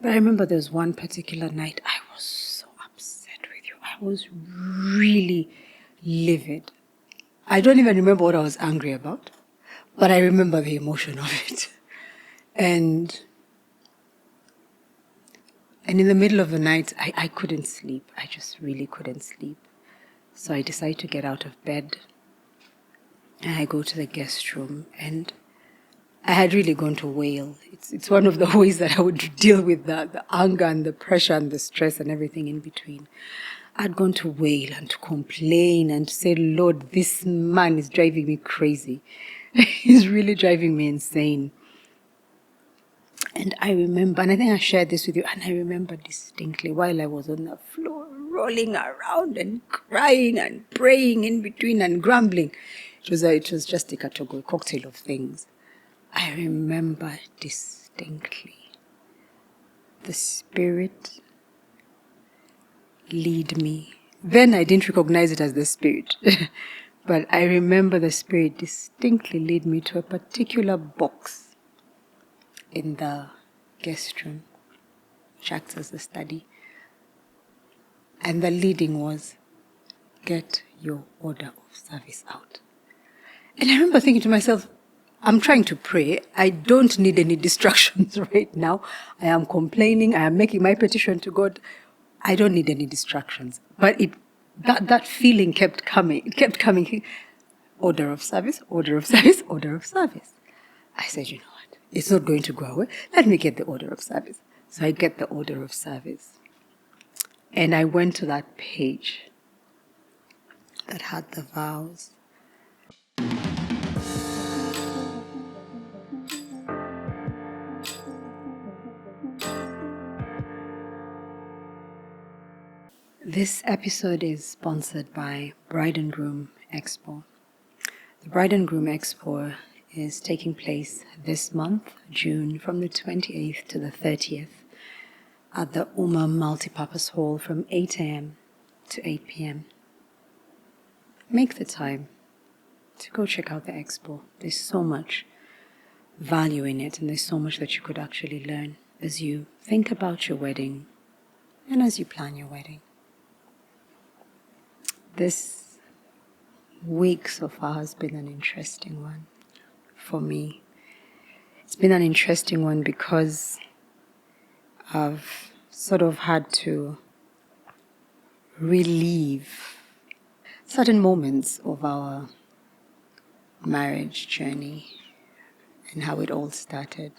But I remember there was one particular night I was so upset with you. I was really livid. I don't even remember what I was angry about, but I remember the emotion of it. And in the middle of the night, I couldn't sleep. I just really couldn't sleep. So I decided to get out of bed. And I go to the guest room, and I had really gone to wail. It's one of the ways that I would deal with the anger and the pressure and the stress and everything in between. I'd gone to wail and to complain and to say, Lord, this man is driving me crazy. He's really driving me insane. And I remember, and I think I shared this with you, and I remember distinctly while I was on the floor, rolling around and crying and praying in between and grumbling. It was just a cocktail of things. I remember distinctly the Spirit lead me. Then I didn't recognize it as the Spirit, but I remember the Spirit distinctly lead me to a particular box in the guest room, which acts as the study. And the leading was, get your order of service out. And I remember thinking to myself, I'm trying to pray. I don't need any distractions right now. I am complaining. I am making my petition to God. I don't need any distractions. But that feeling kept coming. It kept coming. Order of service, order of service, order of service. I said, you know what? It's not going to go away. Let me get the order of service. So I get the order of service. And I went to that page that had the vows. This episode is sponsored by Bride and Groom Expo. The Bride and Groom Expo is taking place this month, June, from the 28th to the 30th at the UMA Multipurpose Hall from 8 a.m. to 8 p.m. Make the time to go check out the expo. There's so much value in it, and there's so much that you could actually learn as you think about your wedding and as you plan your wedding. This week so far has been an interesting one for me. It's been an interesting one because I've sort of had to relive certain moments of our marriage journey and how it all started.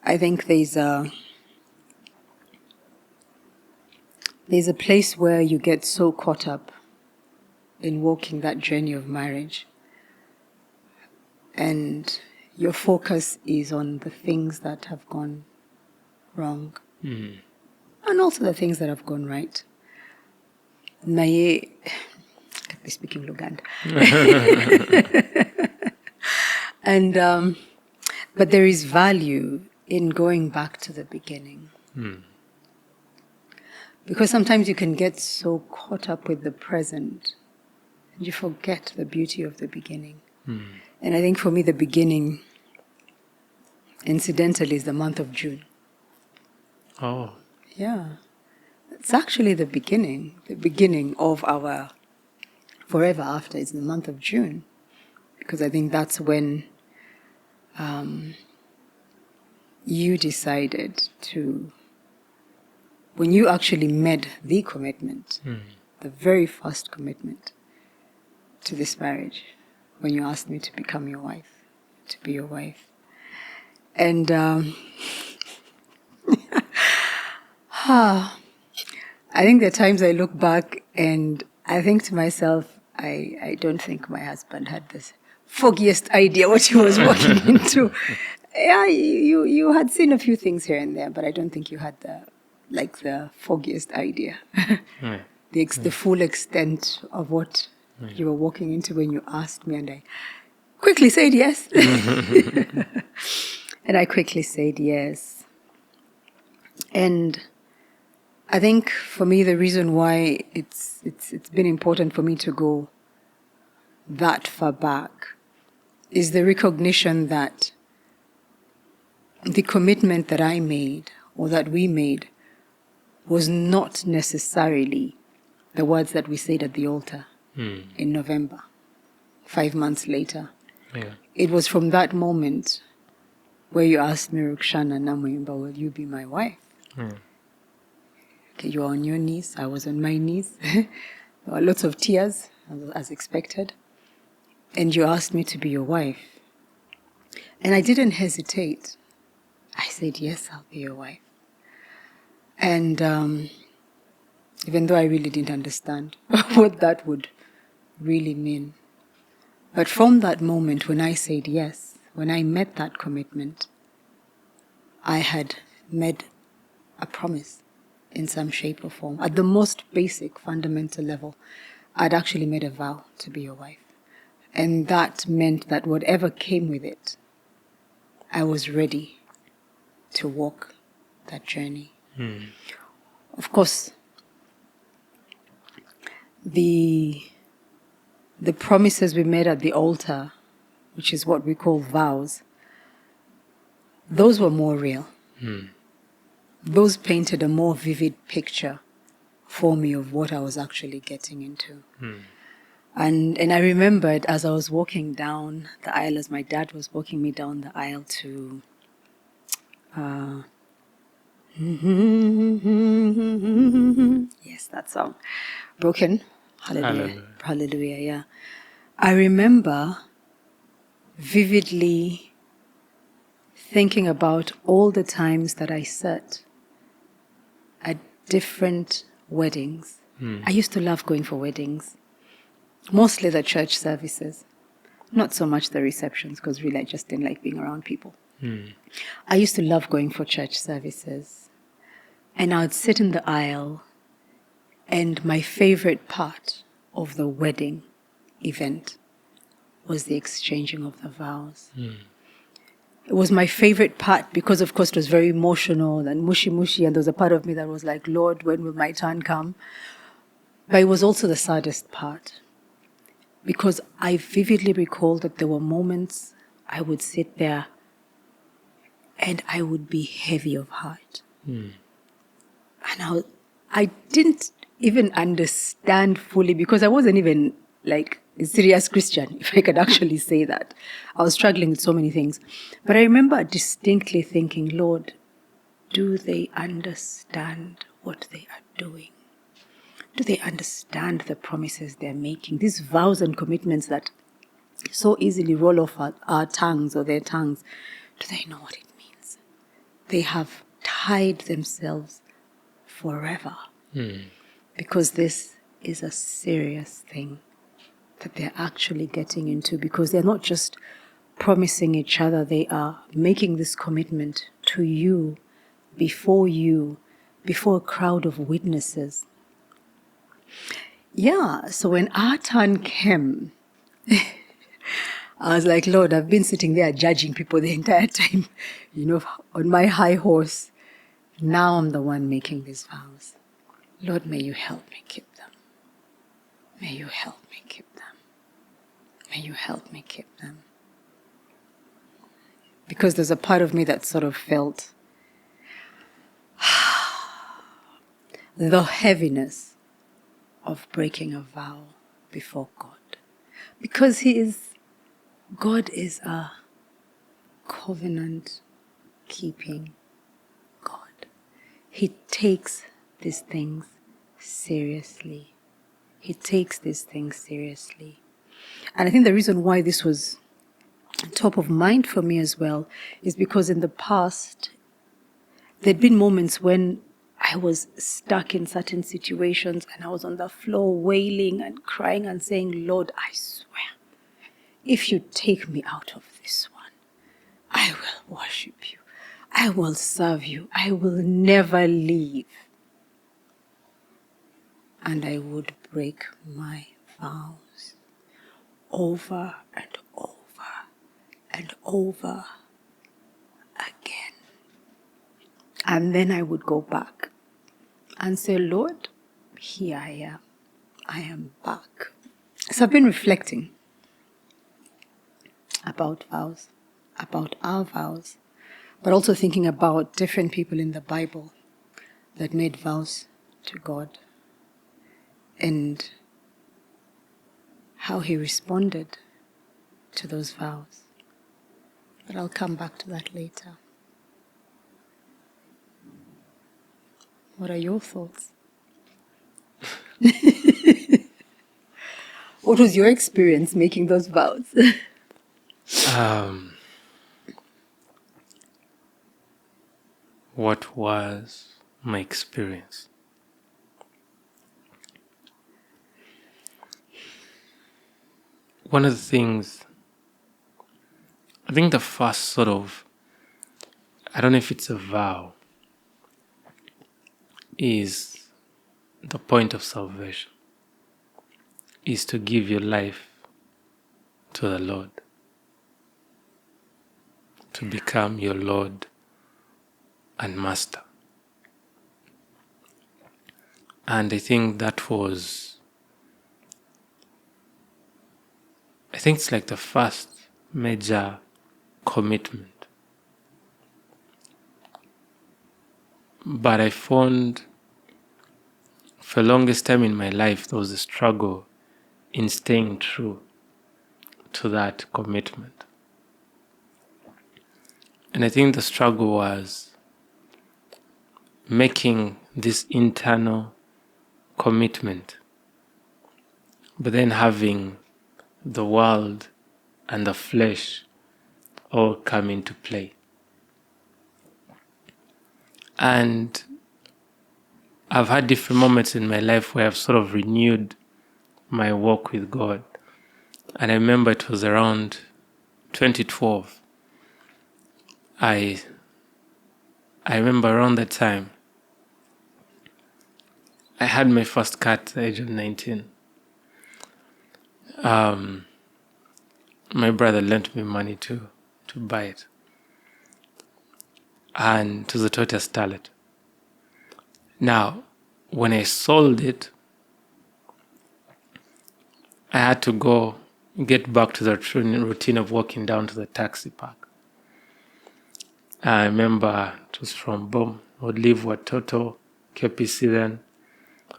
I think there's a place where you get so caught up in walking that journey of marriage, and your focus is on the things that have gone wrong, and also the things that have gone right. I can't be speaking Luganda. And but there is value in going back to the beginning. Because sometimes you can get so caught up with the present and you forget the beauty of the beginning. And I think for me, the beginning, incidentally, is the month of June. Oh. Yeah. It's actually the beginning of our forever after is the month of June. Because I think that's when you decided to, when you actually made the commitment, the very first commitment to this marriage, when you asked me to become your wife, to be your wife. And I think there are times I look back and I think to myself, I don't think my husband had this foggiest idea what he was walking into. Yeah, you had seen a few things here and there, but I don't think you had the foggiest idea. The full extent of what you were walking into when you asked me, and I quickly said yes. And I quickly said yes. And I think for me, the reason why it's been important for me to go that far back is the recognition that the commitment that I made or that we made was not necessarily the words that we said at the altar in November, 5 months later. Yeah. It was from that moment where you asked me, Rukshana Namuimba, will you be my wife? Okay, you were on your knees. I was on my knees. There were lots of tears, as expected. And you asked me to be your wife. And I didn't hesitate. I said, yes, I'll be your wife. And even though I really didn't understand what that would really mean. But from that moment when I said yes, when I met that commitment, I had made a promise in some shape or form. At the most basic, fundamental level, I'd actually made a vow to be your wife. And that meant that whatever came with it, I was ready to walk that journey. Of course, the promises we made at the altar, which is what we call vows, those were more real. Those painted a more vivid picture for me of what I was actually getting into. And I remembered as I was walking down the aisle, as my dad was walking me down the aisle to yes, that song, Broken, Hallelujah, Hallelujah, yeah. I remember vividly thinking about all the times that I sat at different weddings. I used to love going for weddings, mostly the church services, not so much the receptions, because really I just didn't like being around people. I used to love going for church services, and I would sit in the aisle, and my favorite part of the wedding event was the exchanging of the vows. It was my favorite part because, of course, it was very emotional and mushy, and there was a part of me that was like, Lord, when will my turn come? But it was also the saddest part because I vividly recall that there were moments I would sit there and I would be heavy of heart. And I didn't even understand fully because I wasn't even like a serious Christian, if I could actually say that. I was struggling with so many things. But I remember distinctly thinking, Lord, do they understand what they are doing? Do they understand the promises they're making? These vows and commitments that so easily roll off our tongues or their tongues, do they know what it means? They have tied themselves forever because this is a serious thing that they're actually getting into, because they're not just promising each other, they are making this commitment to you, before a crowd of witnesses. Yeah, so when our turn came, I was like, Lord, I've been sitting there judging people the entire time, on my high horse. Now I'm the one making these vows. Lord, may you help me keep them. May you help me keep them. May you help me keep them. Because there's a part of me that sort of felt the heaviness of breaking a vow before God. Because God is a covenant-keeping God. He takes these things seriously. He takes these things seriously. And I think the reason why this was top of mind for me as well is because in the past, there'd been moments when I was stuck in certain situations and I was on the floor wailing and crying and saying, Lord, I swear, if you take me out of this one, I will worship you. I will serve you. I will never leave. And I would break my vows over and over and over again. And then I would go back and say, Lord, here I am. I am back. So I've been reflecting about vows, about our vows. but also thinking about different people in the Bible that made vows to God and how he responded to those vows. But I'll come back to that later. What are your thoughts? What was your experience making those vows? What was my experience? One of the things, I think the first sort of, I don't know if it's a vow, is the point of salvation, is to give your life to the Lord, to become your Lord and Master. And I think it's like the first major commitment. But I found for the longest time in my life, there was a struggle in staying true to that commitment. And I think the struggle was making this internal commitment, but then having the world and the flesh all come into play. And I've had different moments in my life where I've sort of renewed my walk with God. And I remember it was around 2012. I remember around that time, I had my first cat at the age of 19. My brother lent me money to buy it. And it was a total starlet. Now, when I sold it, I had to go get back to the routine of walking down to the taxi park. I remember it was from Bom. I would leave Watoto, KPC then,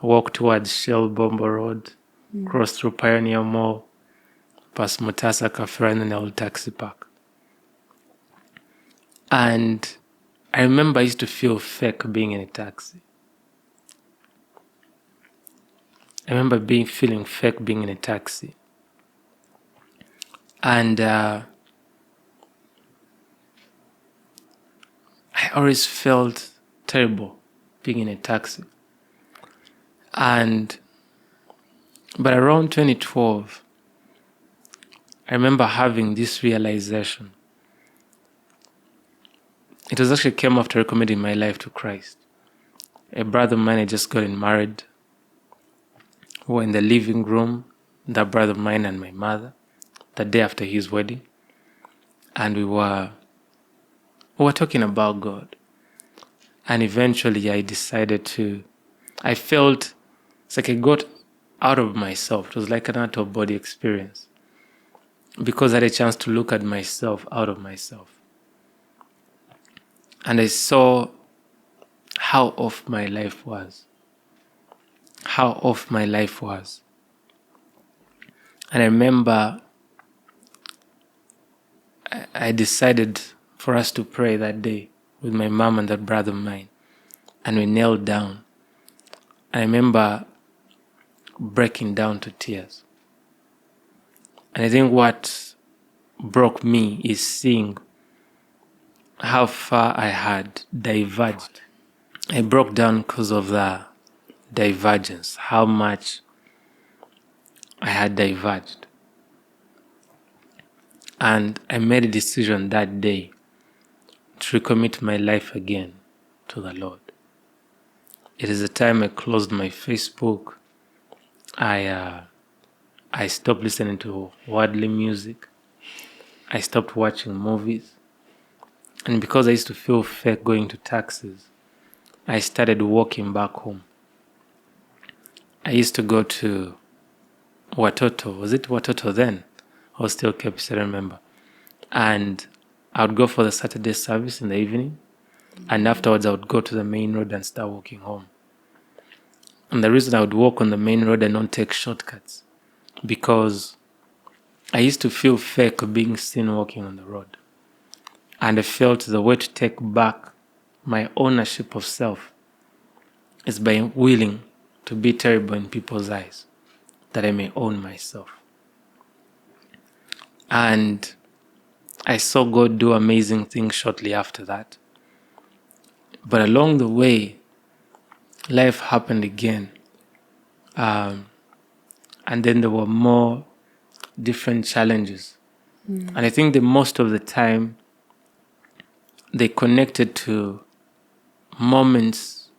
walk towards Shell Bombo Road, cross through Pioneer Mall, past Mutasa Cafe, and then the old taxi park. And I remember I used to feel fake being in a taxi. I remember feeling fake being in a taxi. And I always felt terrible being in a taxi. But around 2012, I remember having this realization. It was actually came after recommitting my life to Christ. A brother of mine had just gotten married. We were in the living room, that brother of mine and my mother, the day after his wedding. And we were talking about God. And eventually I felt it's like I got out of myself. It was like an out-of-body experience. Because I had a chance to look at myself out of myself. And I saw how off my life was. And I remember I decided for us to pray that day with my mom and that brother of mine. And we knelt down. I remember breaking down to tears. And I think what broke me is seeing how far I had diverged. I broke down because of the divergence, how much I had diverged. And I made a decision that day to recommit my life again to the Lord. It is the time I closed my Facebook. I stopped listening to worldly music. I stopped watching movies. And because I used to feel fake going to taxis, I started walking back home. I used to go to Watoto. Was it Watoto then? Or still KPC, I don't remember. And I would go for the Saturday service in the evening, and afterwards I would go to the main road and start walking home. And the reason I would walk on the main road and not take shortcuts, because I used to feel fake being seen walking on the road. And I felt the way to take back my ownership of self is by willing to be terrible in people's eyes, that I may own myself. And I saw God do amazing things shortly after that. But along the way, life happened again. And then there were more different challenges. And I think that most of the time, they connected to moments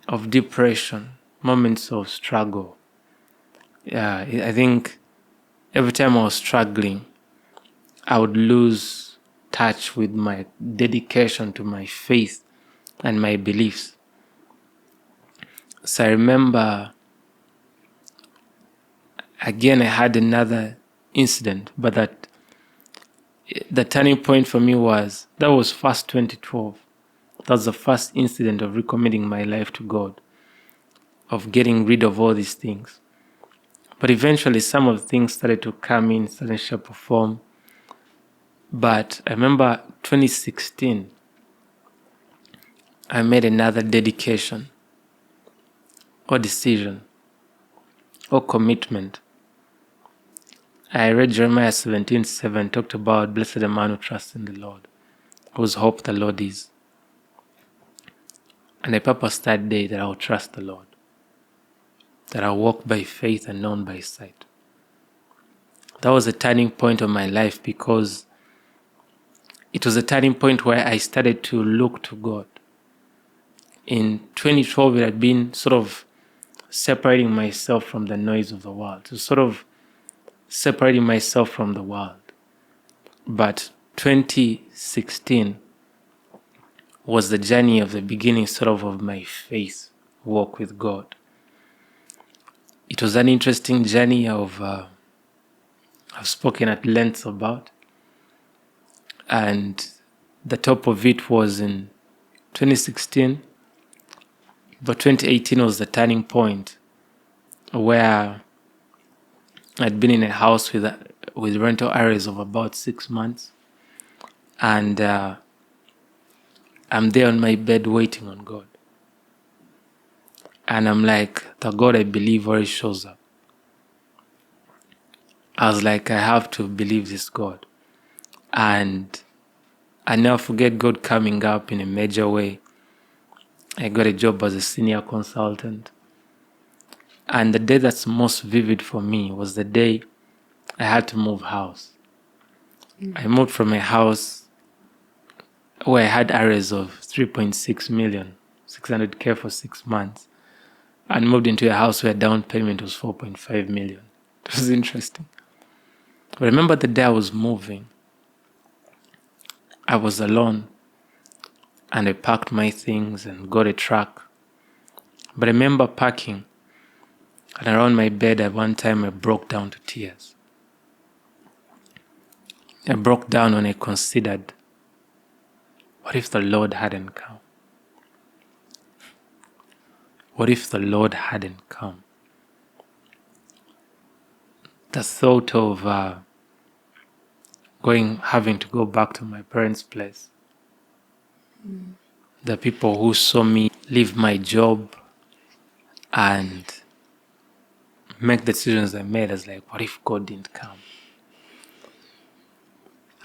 of depression, moments of struggle. Yeah, I think every time I was struggling, I would lose touch with my dedication to my faith and my beliefs. So I remember, again, I had another incident, but that the turning point for me was, that was first 2012. That was the first incident of recommitting my life to God, of getting rid of all these things. But eventually some of the things started to come in certain shape or form. But I remember 2016, I made another dedication or decision or commitment. I read Jeremiah 17:7, talked about blessed the man who trusts in the Lord, whose hope the Lord is. And I purposed that day that I will trust the Lord, that I'll walk by faith and not by sight. That was a turning point of my life, because it was a turning point where I started to look to God. In 2012, it had been sort of separating myself from the noise of the world, so sort of separating myself from the world. But 2016 was the journey of the beginning sort of my faith walk with God. It was an interesting journey I've spoken at length about. And the top of it was in 2016, but 2018 was the turning point where I'd been in a house with rental areas of about 6 months, and I'm there on my bed waiting on God. And I'm like, the God I believe already shows up. I was like, I have to believe this God. And I never forget God coming up in a major way. I got a job as a senior consultant. And the day that's most vivid for me was the day I had to move house. I moved from a house where I had areas of 3.6 million, 600K for 6 months, and moved into a house where down payment was 4.5 million. It was interesting. But I remember the day I was moving, I was alone, and I packed my things and got a truck. But I remember parking, and around my bed at one time I broke down to tears. I broke down when I considered, what if the Lord hadn't come? What if the Lord hadn't come? The thought of having to go back to my parents' place. The people who saw me leave my job and make the decisions I made, as like, what if God didn't come?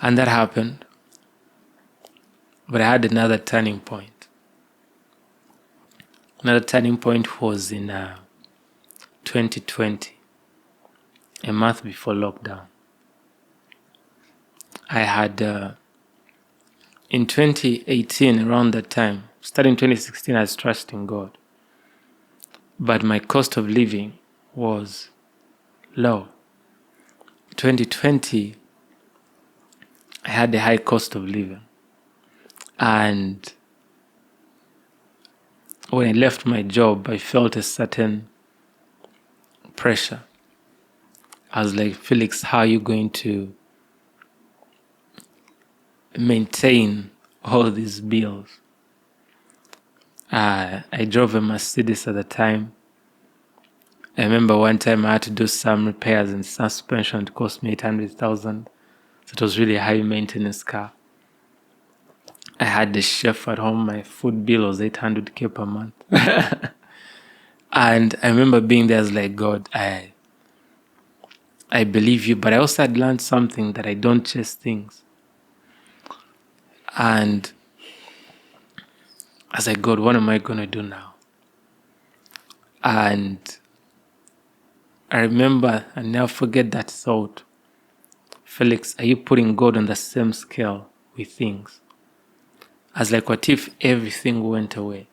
And that happened. But I had another turning point. Another turning point was in 2020, a month before lockdown. I had, in 2018, around that time, starting 2016, I was trusting God. But my cost of living was low. 2020, I had a high cost of living. And when I left my job, I felt a certain pressure. I was like, Felix, how are you going to maintain all these bills. I drove a Mercedes at the time. I remember one time I had to do some repairs and suspension. It cost me 800,000. So it was really a high maintenance car. I had the chef at home. My food bill was 800K per month. And I remember being there, I was like, God, I believe you, but I also had learned something, that I don't chase things. And I was like, God, what am I going to do now? And I remember, I never forget that thought. Felix, are you putting God on the same scale with things? I was like, what if everything went away?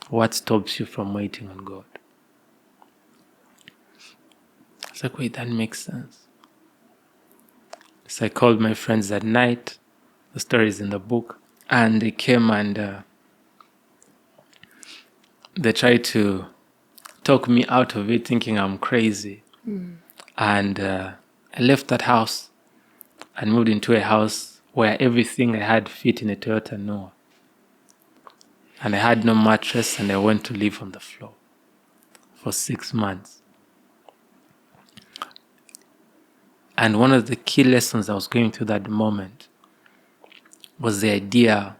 What stops you from waiting on God? I was like, wait, that makes sense. So I called my friends that night. The story is in the book. And they came and they tried to talk me out of it, thinking I'm crazy. And I left that house and moved into a house where everything I had fit in a Toyota Noah. And I had no mattress, and I went to live on the floor for 6 months. And one of the key lessons I was going through that moment was the idea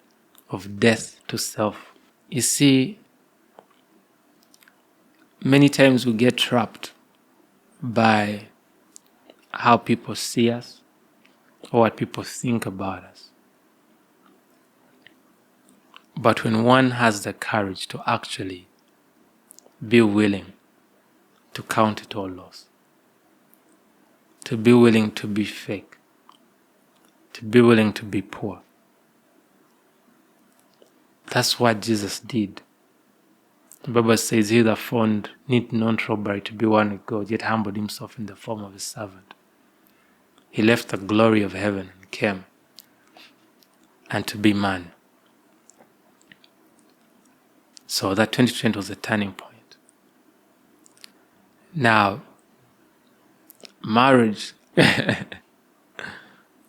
of death to self. You see, many times we get trapped by how people see us or what people think about us. But when one has the courage to actually be willing to count it all loss, to be willing to be fake, to be willing to be poor, that's what Jesus did. The Bible says, he that found need not robbery to be one with God, yet humbled himself in the form of a servant. He left the glory of heaven and came and to be man. So that 2020 was a turning point. Now, marriage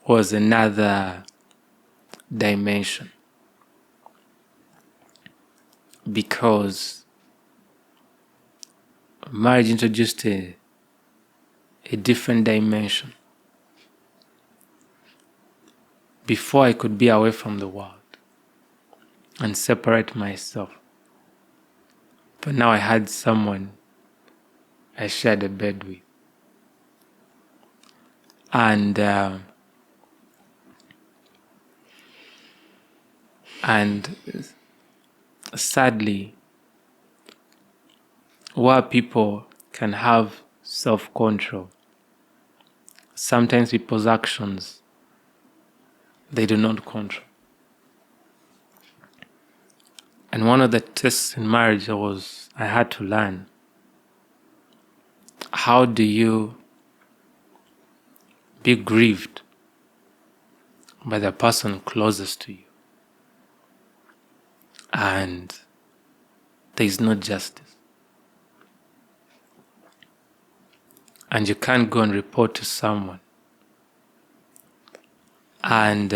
was another dimension, because marriage introduced a different dimension. Before, I could be away from the world and separate myself. But now I had someone I shared a bed with. And sadly, while people can have self-control, sometimes people's actions, they do not control. And one of the tests in marriage I had to learn, how do you be grieved by the person closest to you, and there is no justice, and you can't go and report to someone, and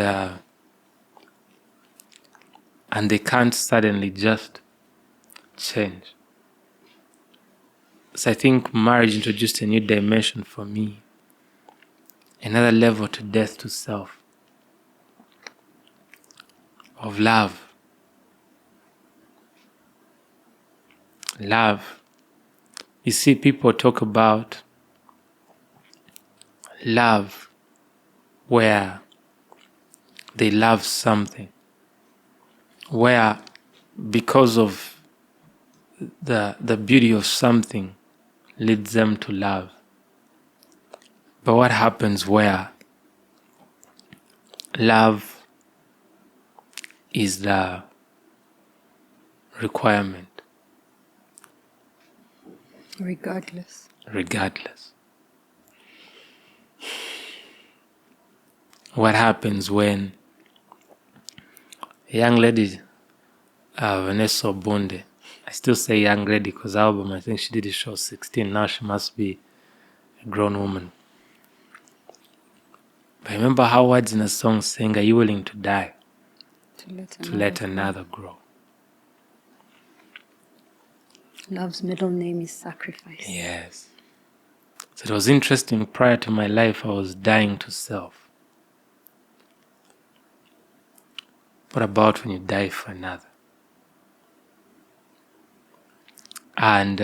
they can't suddenly just change. So I think marriage introduced a new dimension for me, another level to death to self, of love. Love. You see, people talk about love where they love something, where because of the beauty of something leads them to love. But what happens where love is the requirement? Regardless. What happens when a young lady, Vanessa Bonde, I still say young lady because album, I think she did a show 16, now she must be a grown woman. But I remember how words in a song saying, "Are you willing to die To to let another grow?" Love's middle name is sacrifice. Yes. So it was interesting. Prior to my life, I was dying to self. What about when you die for another? And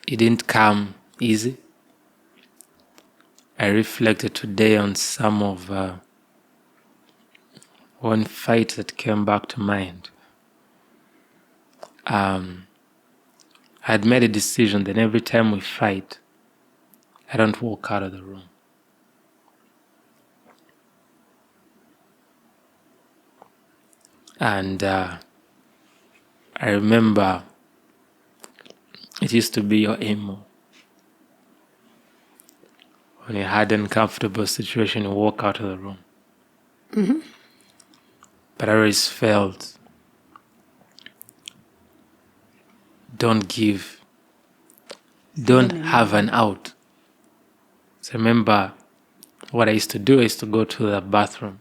it didn't come easy. I reflected today on some of one fight that came back to mind. I had made a decision that every time we fight, I don't walk out of the room. And I remember it used to be your emo. When you had an uncomfortable situation, you walk out of the room. Mm-hmm. But I always felt, don't have an out. So remember what I used to do. I used to go to the bathroom.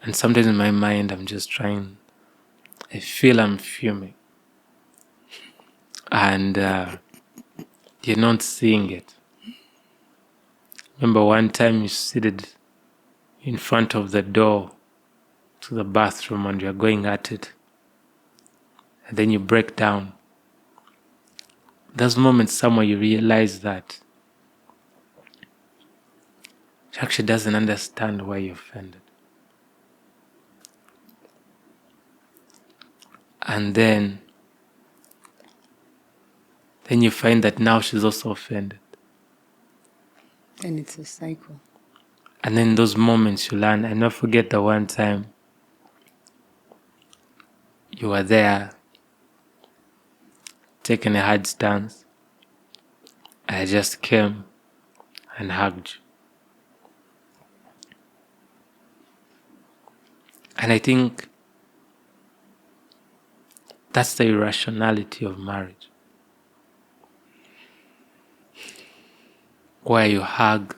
And sometimes in my mind, I feel I'm fuming. And you're not seeing it. Remember one time you seated in front of the door to the bathroom and you're going at it. And then you break down. Those moments somewhere you realize that she actually doesn't understand why you're offended. And then you find that now she's also offended. And it's a cycle. And then those moments you learn. I never forget the one time you were there taking a hard stance. I just came and hugged you. And I think that's the irrationality of marriage. Where you hug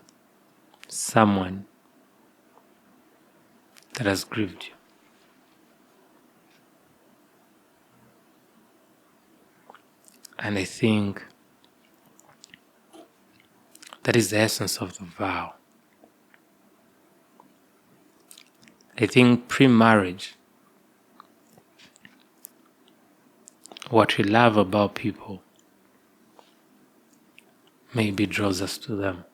someone that has grieved you. And I think that is the essence of the vow. I think pre-marriage, what we love about people maybe draws us to them,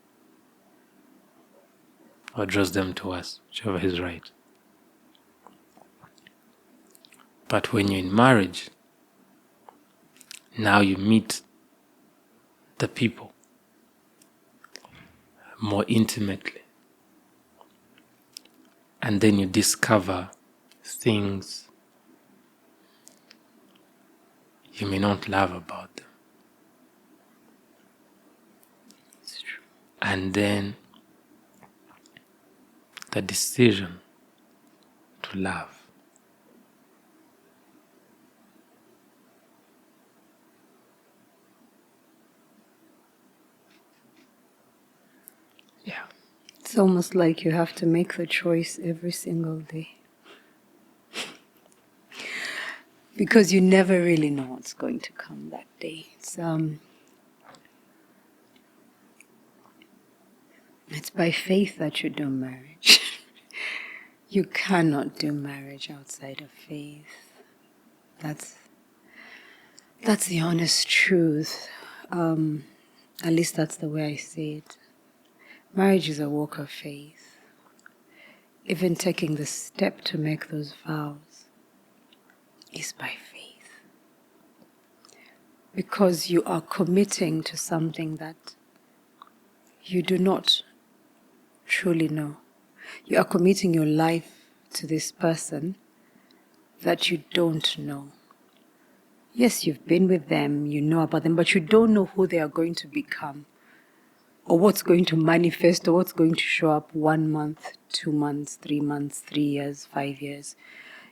or draws them to us, whichever is right. But when you're in marriage, now you meet the people more intimately. And then you discover things you may not love about them. It's true. And then the decision to love. Yeah. It's almost like you have to make the choice every single day. Because you never really know what's going to come that day. It's by faith that you do marriage. You cannot do marriage outside of faith. That's the honest truth. At least that's the way I see it. Marriage is a walk of faith. Even taking the step to make those vows is by faith. Because you are committing to something that you do not truly know. You are committing your life to this person that you don't know. Yes, you've been with them, you know about them, but you don't know who they are going to become, or what's going to manifest, or what's going to show up 1 month, 2 months, 3 months, 3 years, 5 years.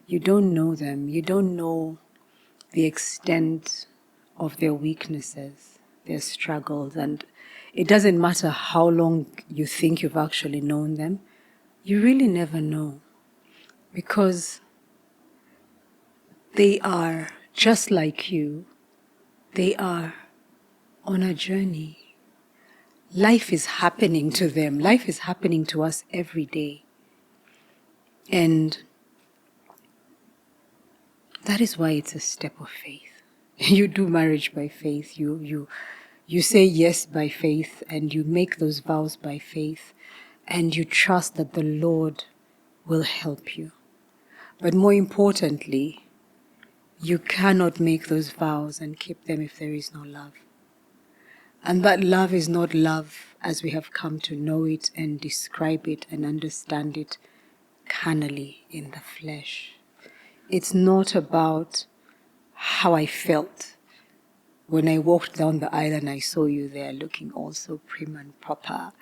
You don't know them. You don't know the extent of their weaknesses. their struggles. And it doesn't matter how long you think you've actually known them, you really never know, because they are just like you. They are on a journey. Life is happening to them. Life is happening to us every day. And that is why it's a step of faith. You do marriage by faith. You say yes by faith, and you make those vows by faith, and you trust that the Lord will help you. But more importantly, you cannot make those vows and keep them if there is no love. And that love is not love as we have come to know it and describe it and understand it carnally in the flesh. It's not about how I felt when I walked down the aisle and I saw you there looking all so prim and proper.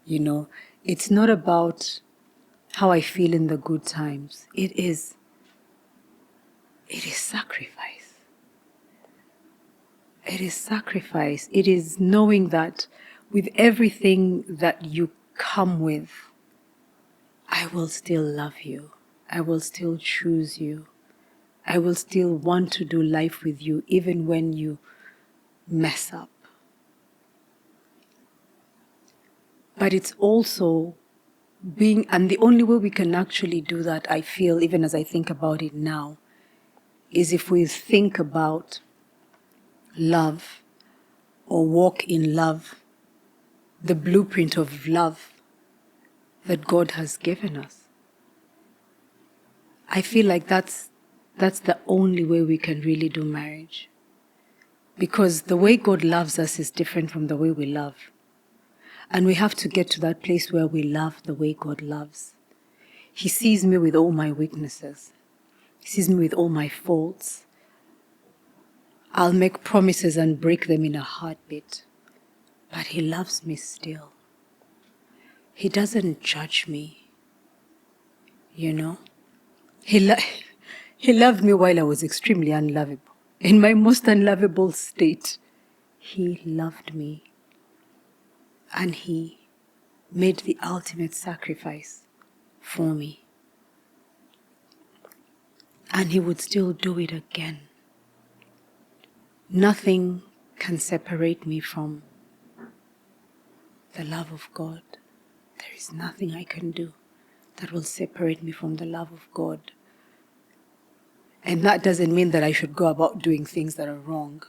It's not about how I feel in the good times. It is sacrifice. It is sacrifice. It is knowing that with everything that you come with, I will still love you. I will still choose you. I will still want to do life with you even when you mess up. But it's also and the only way we can actually do that, I feel, even as I think about it now, is if we think about love or walk in love, the blueprint of love that God has given us. I feel like that's the only way we can really do marriage. Because the way God loves us is different from the way we love. And we have to get to that place where we love the way God loves. He sees me with all my weaknesses. He sees me with all my faults. I'll make promises and break them in a heartbeat. But He loves me still. He doesn't judge me. He loved me while I was extremely unlovable. In my most unlovable state, He loved me. And He made the ultimate sacrifice for me. And He would still do it again. Nothing can separate me from the love of God. There is nothing I can do that will separate me from the love of God. And that doesn't mean that I should go about doing things that are wrong.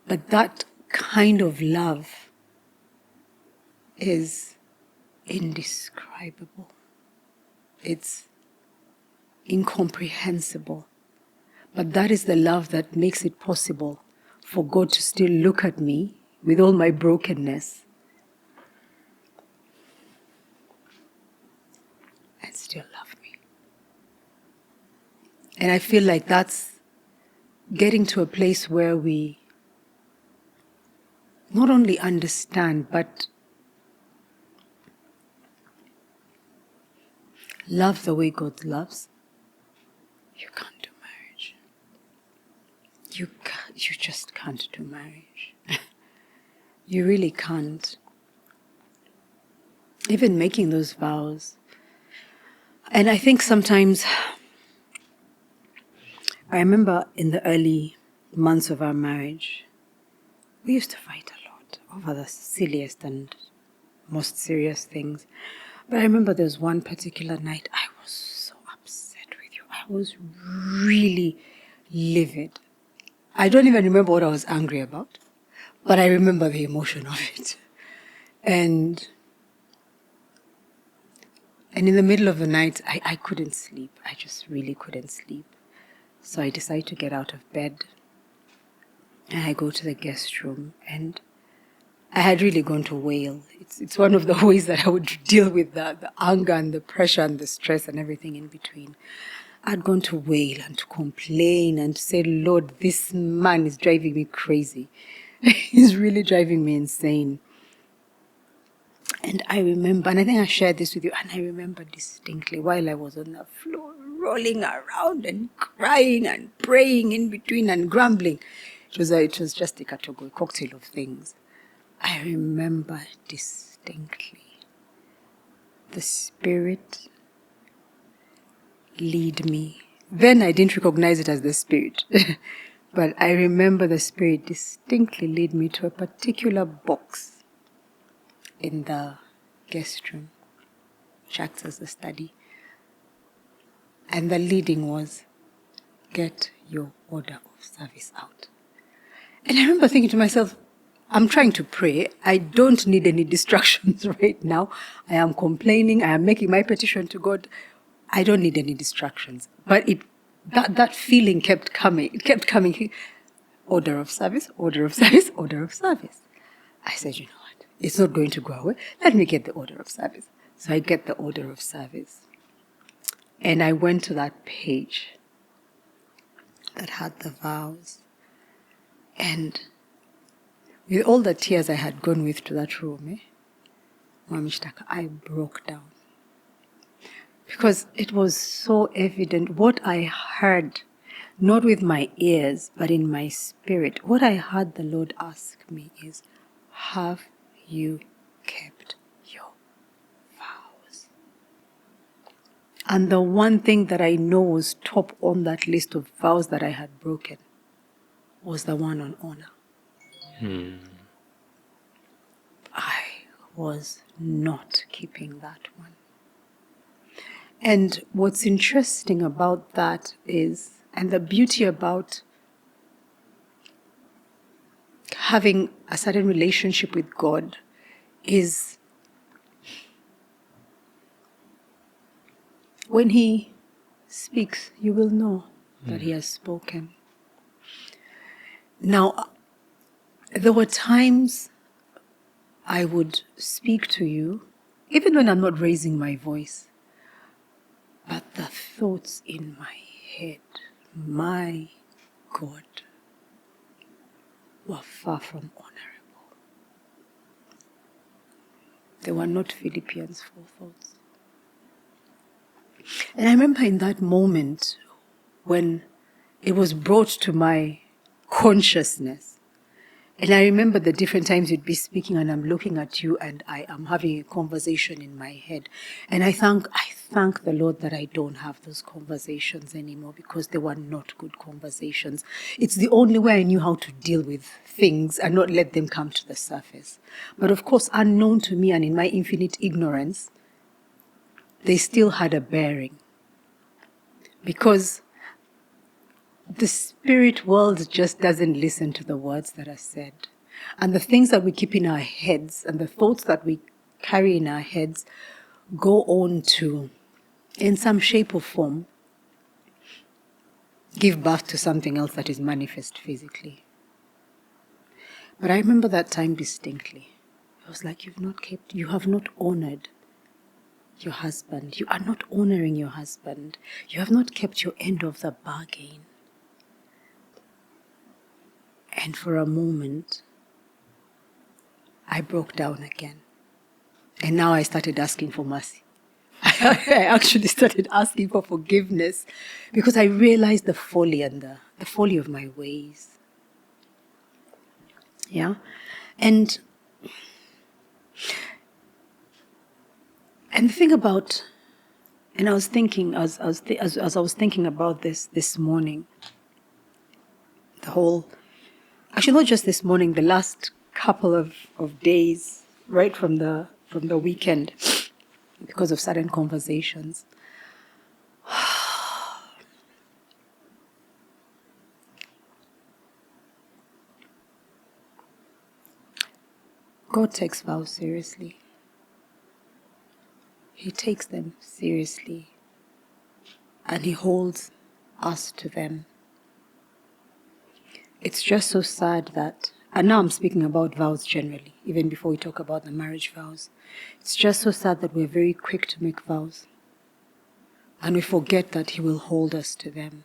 But that kind of love is indescribable. It's incomprehensible. But that is the love that makes it possible for God to still look at me with all my brokenness and still love me. And I feel like that's getting to a place where we not only understand, but love the way God loves. You can't do marriage. You just can't do marriage. You really can't. Even making those vows. And I think sometimes, I remember in the early months of our marriage, we used to fight a lot over the silliest and most serious things. But I remember there was one particular night I was so upset with you. I was really livid. I don't even remember what I was angry about, but I remember the emotion of it. And in the middle of the night, I couldn't sleep. I just really couldn't sleep. So I decided to get out of bed. And I go to the guest room. And I had really gone to wail. It's one of the ways that I would deal with the anger and the pressure and the stress and everything in between. I'd gone to wail and to complain and to say, Lord, this man is driving me crazy. He's really driving me insane. And I remember, and I think I shared this with you, and I remember distinctly while I was on the floor, rolling around and crying and praying in between and grumbling, It was just a category, cocktail of things. I remember distinctly the Spirit lead me. Then I didn't recognize it as the Spirit, but I remember the Spirit distinctly lead me to a particular box in the guest room, which acts as a study. And the leading was, get your order of service out. And I remember thinking to myself, I'm trying to pray. I don't need any distractions right now. I am complaining. I am making my petition to God. I don't need any distractions. But that feeling kept coming. It kept coming. Order of service, order of service, order of service. I said, you know what? It's not going to go away. Let me get the order of service. So I get the order of service. And I went to that page that had the vows. And with all the tears I had gone with to that room, I broke down. Because it was so evident what I heard, not with my ears, but in my spirit. What I heard the Lord ask me is, have you kept your vows? And the one thing that I know was top on that list of vows that I had broken was the one on honor. I was not keeping that one. And what's interesting about that is, and the beauty about having a certain relationship with God is when He speaks, you will know that He has spoken. Now, there were times I would speak to you, even when I'm not raising my voice, but the thoughts in my head, my God, were far from honorable. They were not Philippians 4 thoughts. And I remember in that moment when it was brought to my consciousness, and I remember the different times you'd be speaking and I'm looking at you and I am having a conversation in my head. And I thank the Lord that I don't have those conversations anymore, because they were not good conversations. It's the only way I knew how to deal with things and not let them come to the surface. But of course, unknown to me and in my infinite ignorance, they still had a bearing. Because the spirit world just doesn't listen to the words that are said. And the things that we keep in our heads and the thoughts that we carry in our heads go on to, in some shape or form, give birth to something else that is manifest physically. But I remember that time distinctly. I was like, you have not honored your husband. You are not honoring your husband. You have not kept your end of the bargain. And for a moment, I broke down again. And now I started asking for mercy. I actually started asking for forgiveness, because I realized the folly and the folly of my ways. Yeah? And the thing about, and I was thinking, as I was thinking about this morning, actually not just this morning, the last couple of days, right from the weekend, because of certain conversations. God takes vows seriously. He takes them seriously. And He holds us to them. It's just so sad that, and now I'm speaking about vows generally, even before we talk about the marriage vows. It's just so sad that we're very quick to make vows. And we forget that He will hold us to them.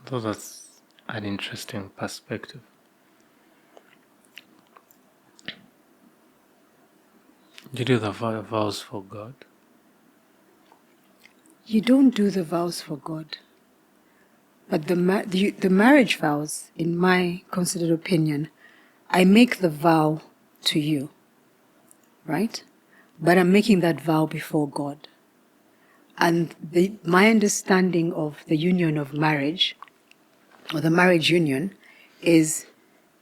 Though that's an interesting perspective. You do the vows for God? You don't do the vows for God. But the marriage vows, in my considered opinion, I make the vow to you, right? But I'm making that vow before God. And my understanding of the union of marriage, or the marriage union, is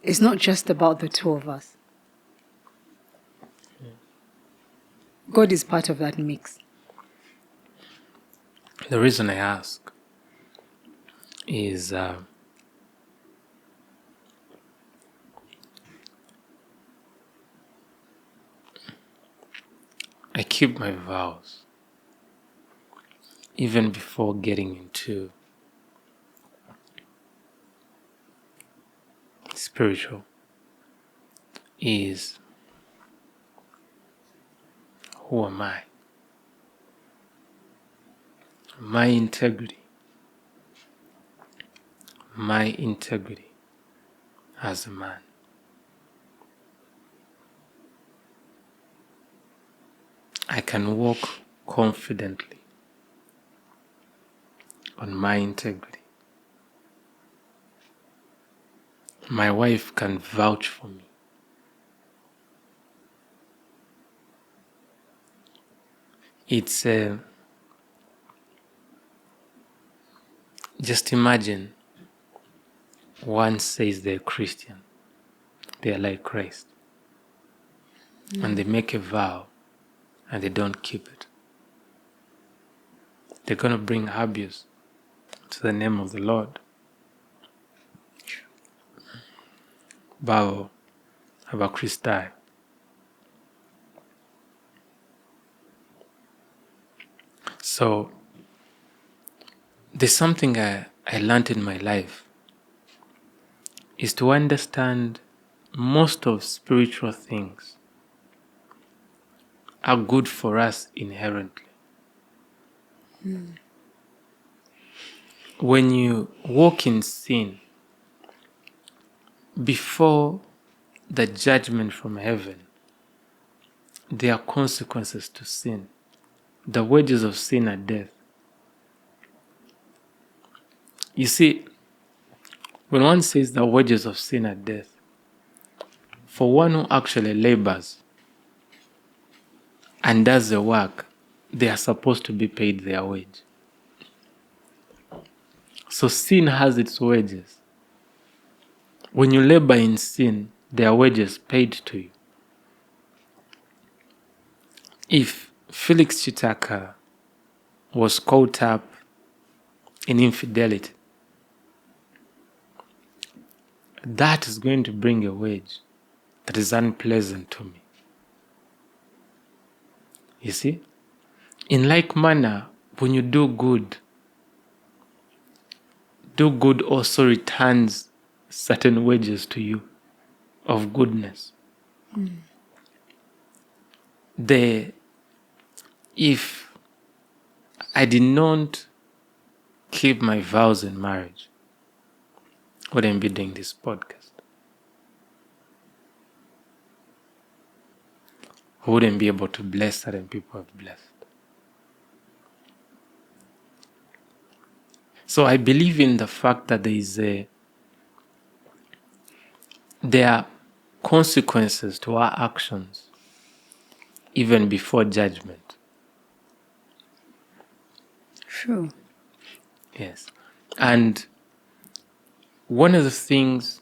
it's not just about the two of us. God is part of that mix. The reason I ask is I keep my vows even before getting into spiritual. Is who am I? My integrity as a man. I can walk confidently on my integrity. My wife can vouch for me. It's just imagine one says they're Christian, they're like Christ, and they make a vow and they don't keep it. They're going to bring abuse to the name of the Lord. Bao Abakristai. So there's something I learned in my life is to understand most of spiritual things are good for us inherently. When you walk in sin, before the judgment from heaven, there are consequences to sin. The wages of sin are death. You see, when one says the wages of sin are death, for one who actually labors and does the work, they are supposed to be paid their wage. So sin has its wages. When you labor in sin, there are wages paid to you. If Felix Chitaka was caught up in infidelity, that is going to bring a wage that is unpleasant to me. You see? In like manner, when you do good also returns certain wages to you of goodness. If I did not keep my vows in marriage, I wouldn't be doing this podcast. I wouldn't be able to bless certain people I've blessed. So I believe in the fact that there are consequences to our actions even before judgment. True. Yes. And one of the things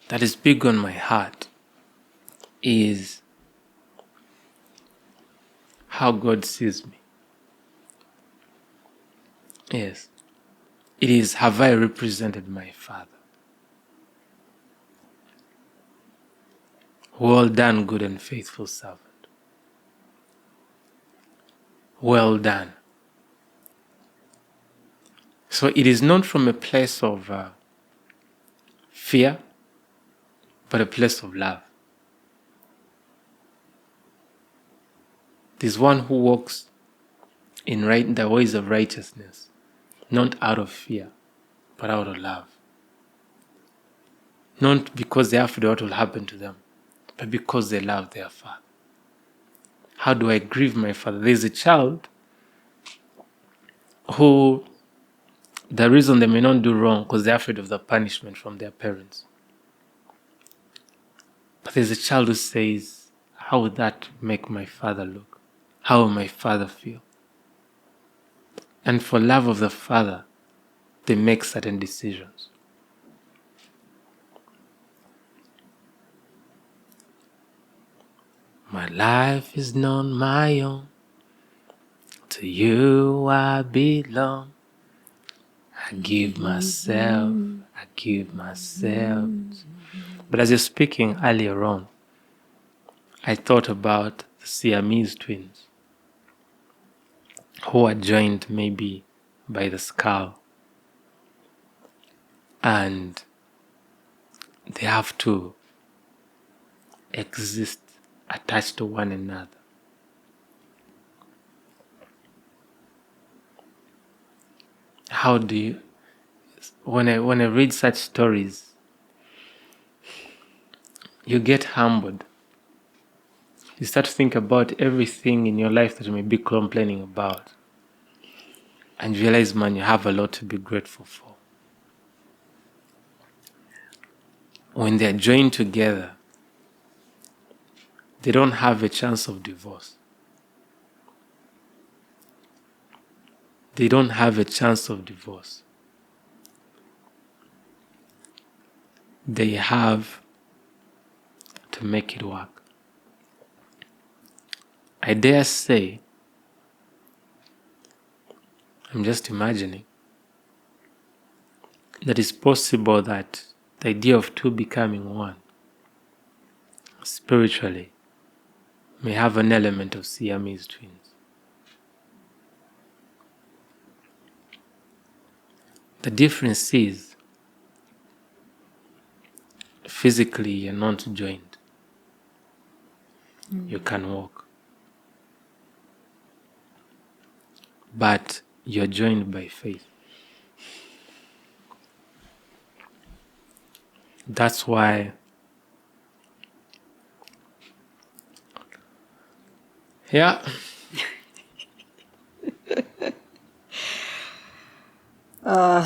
that is big on my heart is how God sees me. Yes. It is, have I represented my Father? Well done, good and faithful servant. Well done. So it is not from a place of fear, but a place of love. There's one who walks in the ways of righteousness, not out of fear, but out of love. Not because they're afraid of what will happen to them, but because they love their Father. how do I grieve my father? There's a child who, the reason they may not do wrong because they're afraid of the punishment from their parents. But there's a child who says, how would that make my father look? How will my father feel? And for love of the father, they make certain decisions. My life is not my own. To you I belong. I give myself. But as you're speaking earlier on, I thought about the Siamese twins who are joined maybe by the skull, and they have to exist attached to one another. How do you, when I read such stories, you get humbled. You start to think about everything in your life that you may be complaining about, and you realize, man, you have a lot to be grateful for. When they're joined together, they don't have a chance of divorce. They don't have a chance of divorce. They have to make it work. I dare say, I'm just imagining, that it's possible that the idea of two becoming one spiritually may have an element of Siamese twins. The difference is, physically you're not joined. You can walk. But you're joined by faith. That's why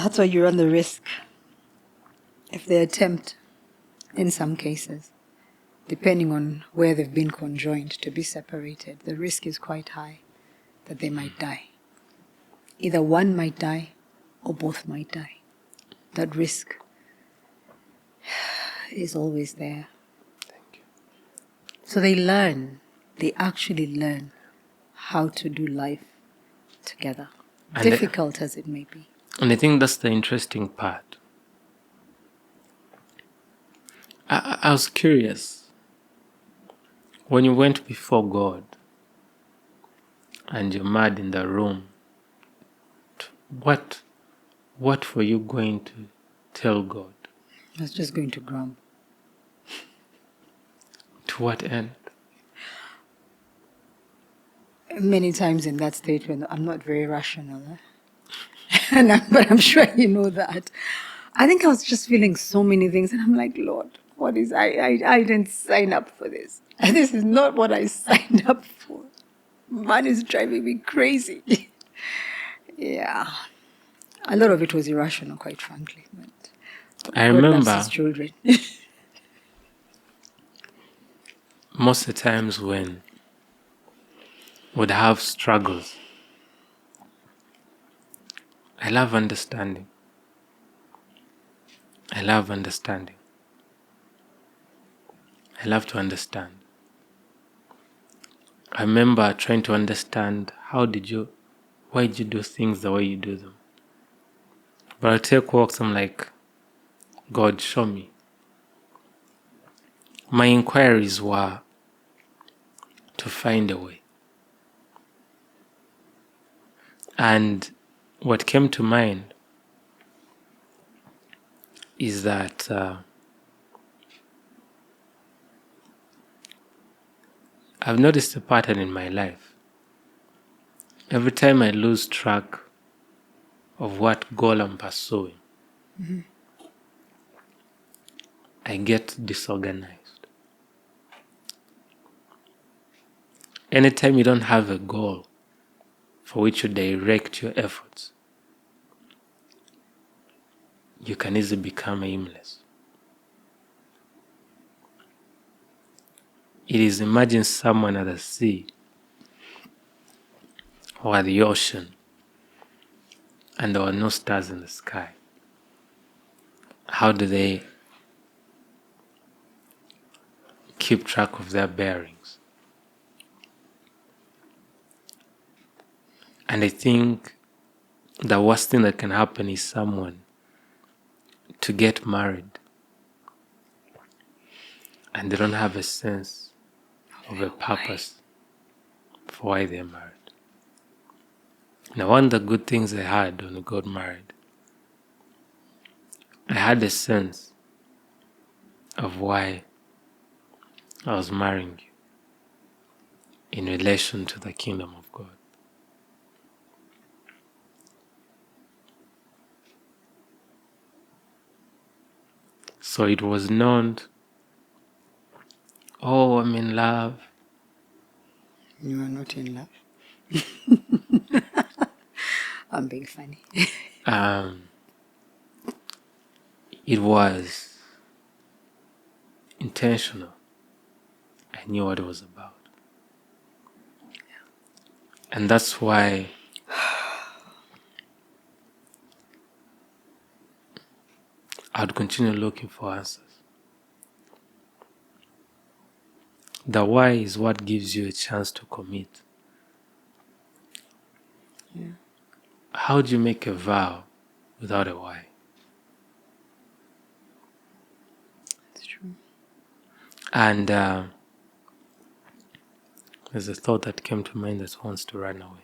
That's why you run the risk, if they attempt, in some cases, depending on where they've been conjoined, to be separated, the risk is quite high that they might die. Either one might die or both might die. That risk is always there. Thank you. So they actually learn how to do life together, And difficult as it may be. And I think that's the interesting part. I was curious, when you went before God and you're mad in the room, what were you going to tell God? I was just going to grumble. To what end? Many times in that state when I'm not very rational, but I'm sure you know that. I think I was just feeling so many things, and I'm like, Lord, what is I didn't sign up for this. This is not what I signed up for. Man is driving me crazy. Yeah. A lot of it was irrational, quite frankly. But I God remember loves his children. most of the times when we'd have struggles, I love understanding. I love to understand. I remember trying to understand why did you do things the way you do them? But I take walks, I'm like, God, show me. My inquiries were to find a way. And what came to mind is that I've noticed a pattern in my life. Every time I lose track of what goal I'm pursuing, I get disorganized. anytime you don't have a goal for which you direct your efforts, you can easily become aimless. It is, imagine someone at the sea or at the ocean and there were no stars in the sky. How do they keep track of their bearings? And I think the worst thing that can happen is someone to get married and they don't have a sense of a purpose for why they're married. Now, one of the good things I had when I got married, I had a sense of why I was marrying you in relation to the kingdom of God. So it was not, oh, I'm in love. You are not in love. I'm being funny. It was intentional. I knew what it was about. And that's why I would continue looking for answers. The why is what gives you a chance to commit. Yeah. How do you make a vow without a why? That's true. And there's a thought that came to mind that wants to run away.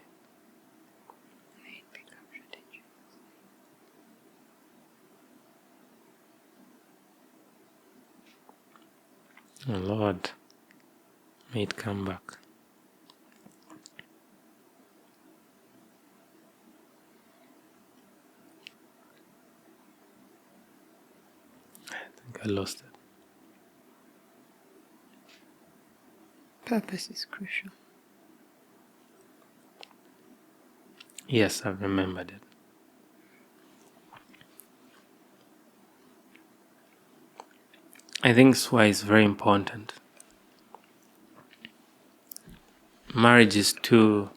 Oh Lord, may it come back. I think I lost it. Purpose is crucial. Yes, I've remembered it. I think that's why it's very important. Marriage is too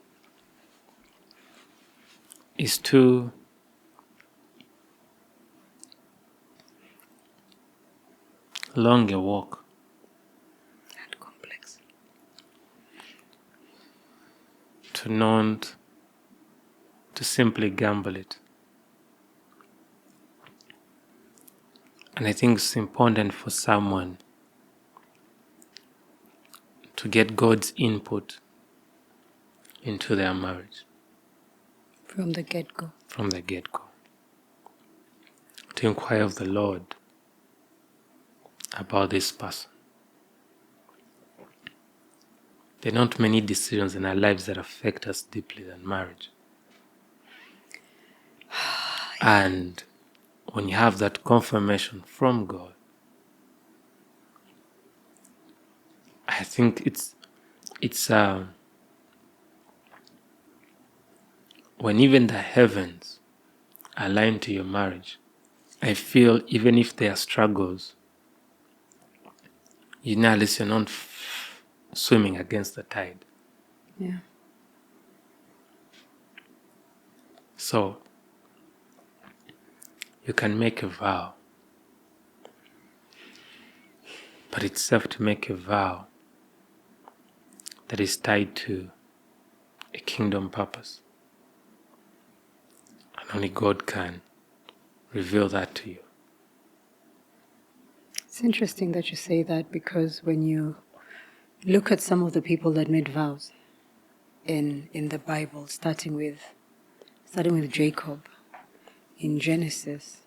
long a walk And complex. to simply gamble it. And I think it's important for someone to get God's input into their marriage From the get-go. from the get-go. To inquire of the Lord about this person. There are not many decisions in our lives that affect us deeply than marriage. And when you have that confirmation from God, I think it's when even the heavens align to your marriage, I feel even if there are struggles, you know, at least you're not swimming against the tide. Yeah. So you can make a vow, but it's safe to make a vow that is tied to a kingdom purpose. And only God can reveal that to you. It's interesting that you say that, because when you look at some of the people that made vows in the Bible, starting with Jacob in Genesis,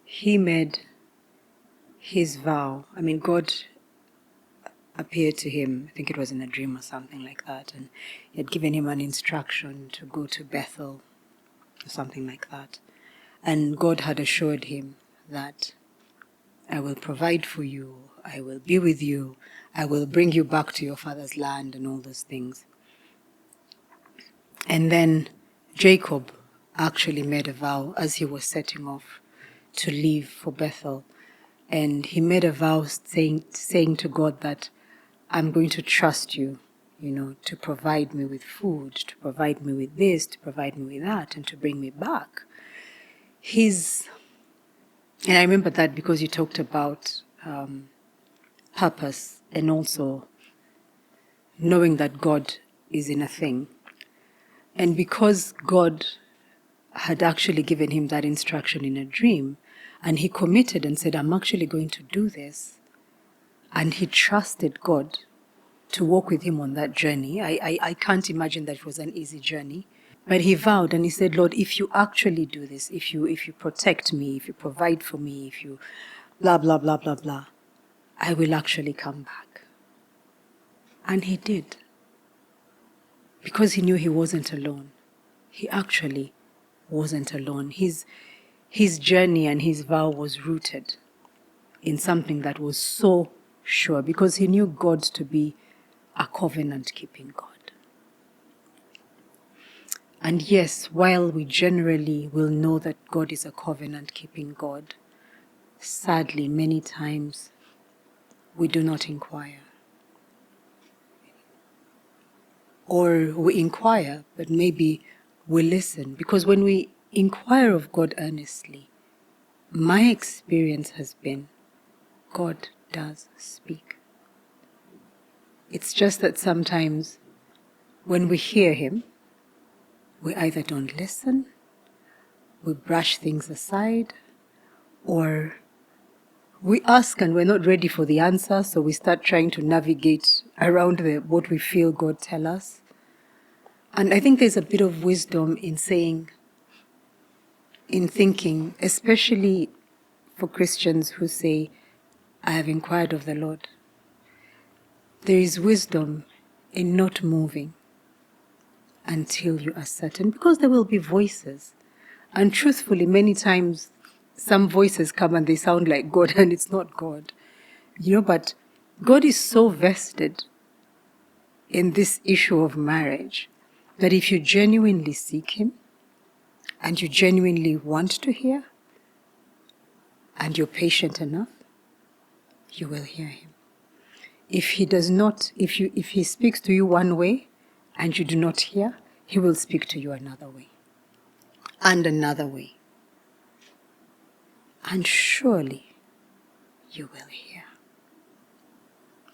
he made his vow. I mean, God appeared to him, I think it was in a dream or something like that, and he had given him an instruction to go to Bethel or something like that. And God had assured him that I will provide for you, I will be with you, I will bring you back to your father's land, and all those things. And then Jacob actually made a vow as he was setting off to leave for Bethel. And he made a vow saying to God that I'm going to trust you, to provide me with food, to provide me with this, to provide me with that, and to bring me back. And I remember that because you talked about purpose and also knowing that God is in a thing. And because God had actually given him that instruction in a dream, and he committed and said, I'm actually going to do this, and he trusted God to walk with him on that journey. I can't imagine that it was an easy journey. But he vowed and he said, Lord, if you actually do this, if you protect me, if you provide for me, if you blah, blah, blah, blah, blah, I will actually come back. And he did. Because he knew he wasn't alone. He actually wasn't alone. His journey and his vow was rooted in something that was so sure, because he knew God to be a covenant-keeping God. And yes, while we generally will know that God is a covenant-keeping God, sadly, many times we do not inquire. Or we inquire, but maybe we listen. Because when we inquire of God earnestly, my experience has been God does speak. It's just that sometimes when we hear him, we either don't listen, we brush things aside, or we ask and we're not ready for the answer, so we start trying to navigate around what we feel God tell us. And I think there's a bit of wisdom in thinking, especially for Christians who say, I have inquired of the Lord. There is wisdom in not moving until you are certain, because there will be voices. And truthfully, many times, some voices come and they sound like God, and it's not God. But God is so vested in this issue of marriage that if you genuinely seek him, and you genuinely want to hear, and you're patient enough, you will hear him. If he does not, if he speaks to you one way and you do not hear, he will speak to you another way and another way. And surely you will hear.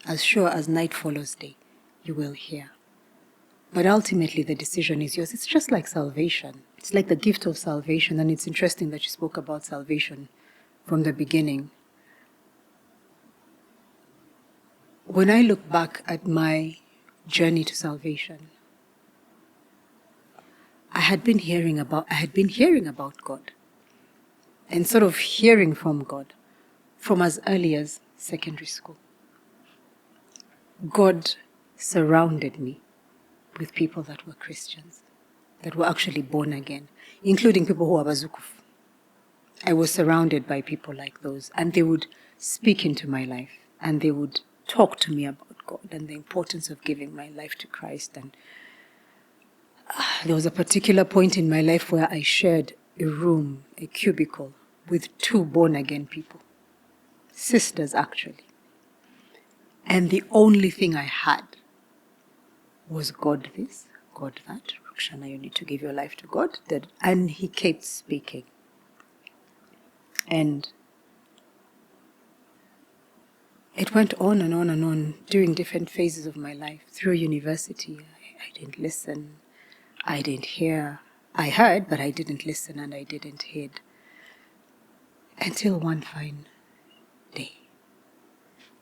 As sure as night follows day, you will hear. But ultimately the decision is yours. It's just like salvation. It's like the gift of salvation. And it's interesting that you spoke about salvation from the beginning. When I look back at my journey to salvation, I had been hearing about God and sort of hearing from God from as early as secondary school. God surrounded me with people that were Christians, that were actually born again, including people who are Bazukuf. I was surrounded by people like those, and they would speak into my life, and they would talk to me about God and the importance of giving my life to Christ. And there was a particular point in my life where I shared a room, a cubicle, with 2 born-again people, sisters actually. And the only thing I had was God this, God that. Rukhshana, you need to give your life to God. And he kept speaking. And it went on and on and on during different phases of my life. Through university, I didn't listen. I didn't hear. I heard, but I didn't listen and I didn't hear. Until one fine day,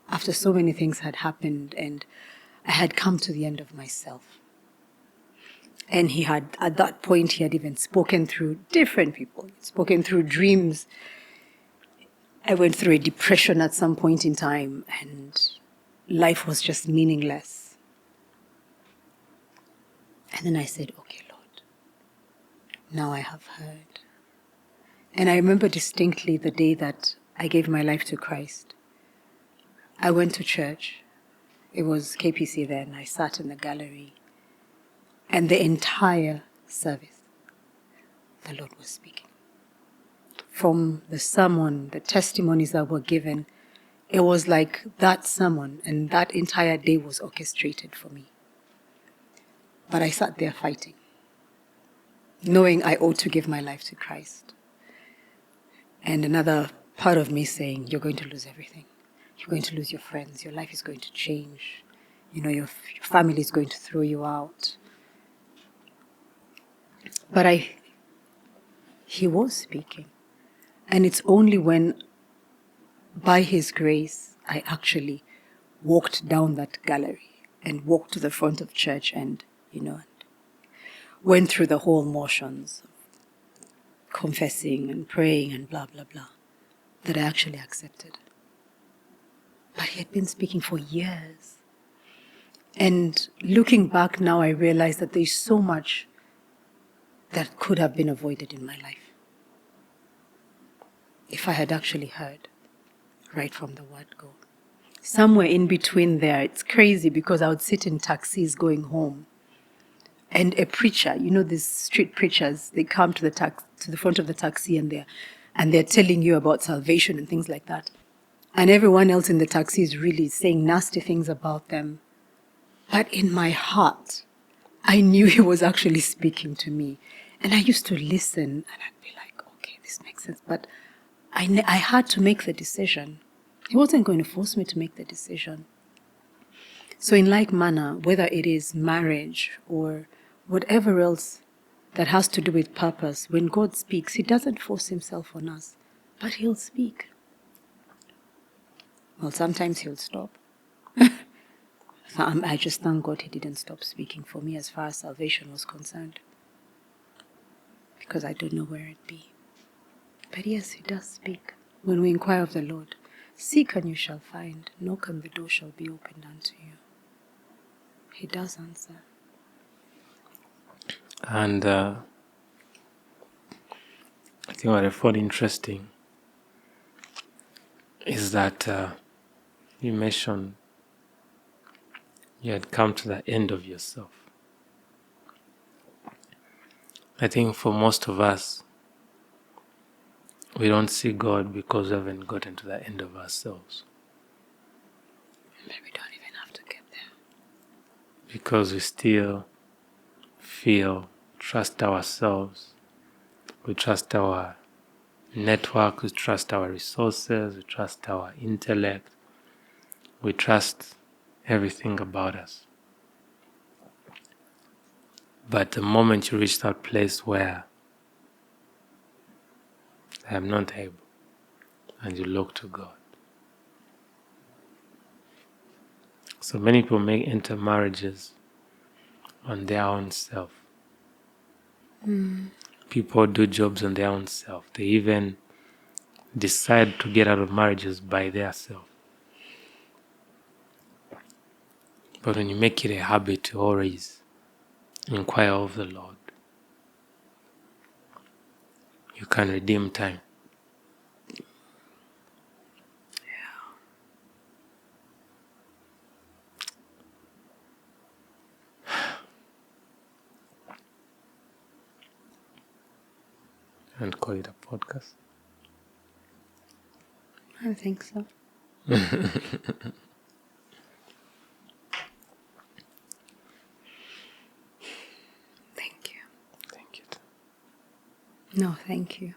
after so many things had happened and I had come to the end of myself. And at that point, he had even spoken through different people, spoken through dreams. I went through a depression at some point in time, and life was just meaningless. And then I said, okay, Lord, now I have heard. And I remember distinctly the day that I gave my life to Christ. I went to church. It was KPC then. I sat in the gallery. And the entire service, the Lord was speaking. From the sermon, the testimonies that were given, it was like that sermon and that entire day was orchestrated for me. But I sat there fighting, knowing I ought to give my life to Christ. And another part of me saying, you're going to lose everything. You're going to lose your friends. Your life is going to change. Your family is going to throw you out. But he was speaking. And it's only when, by his grace, I actually walked down that gallery and walked to the front of church and, went through the whole motions of confessing and praying and blah, blah, blah, that I actually accepted. But he had been speaking for years. And looking back now, I realize that there's so much that could have been avoided in my life if I had actually heard right from the word go. Somewhere in between there, it's crazy because I would sit in taxis going home. And a preacher, these street preachers, they come to the front of the taxi and they're telling you about salvation and things like that. And everyone else in the taxi is really saying nasty things about them. But in my heart, I knew he was actually speaking to me. And I used to listen and I'd be like, okay, this makes sense. But I had to make the decision. He wasn't going to force me to make the decision. So in like manner, whether it is marriage or whatever else that has to do with purpose, when God speaks, he doesn't force himself on us, but he'll speak. Well, sometimes he'll stop. I just thank God he didn't stop speaking for me as far as salvation was concerned, because I don't know where it'd be. But yes, he does speak. When we inquire of the Lord, seek and you shall find, knock and the door shall be opened unto you. He does answer. And I think what I found interesting is that you mentioned you had come to the end of yourself. I think for most of us, we don't see God because we haven't gotten to the end of ourselves. Maybe we don't even have to get there. Because we still trust ourselves, we trust our network, we trust our resources, we trust our intellect, we trust everything about us. But the moment you reach that place where I am not able, and you look to God. So many people may enter marriages on their own self. People do jobs on their own self. They even decide to get out of marriages by their self. But when you make it a habit to always inquire of the Lord, you can redeem time. And call it a podcast. I think so. Thank you. Thank you. No, thank you.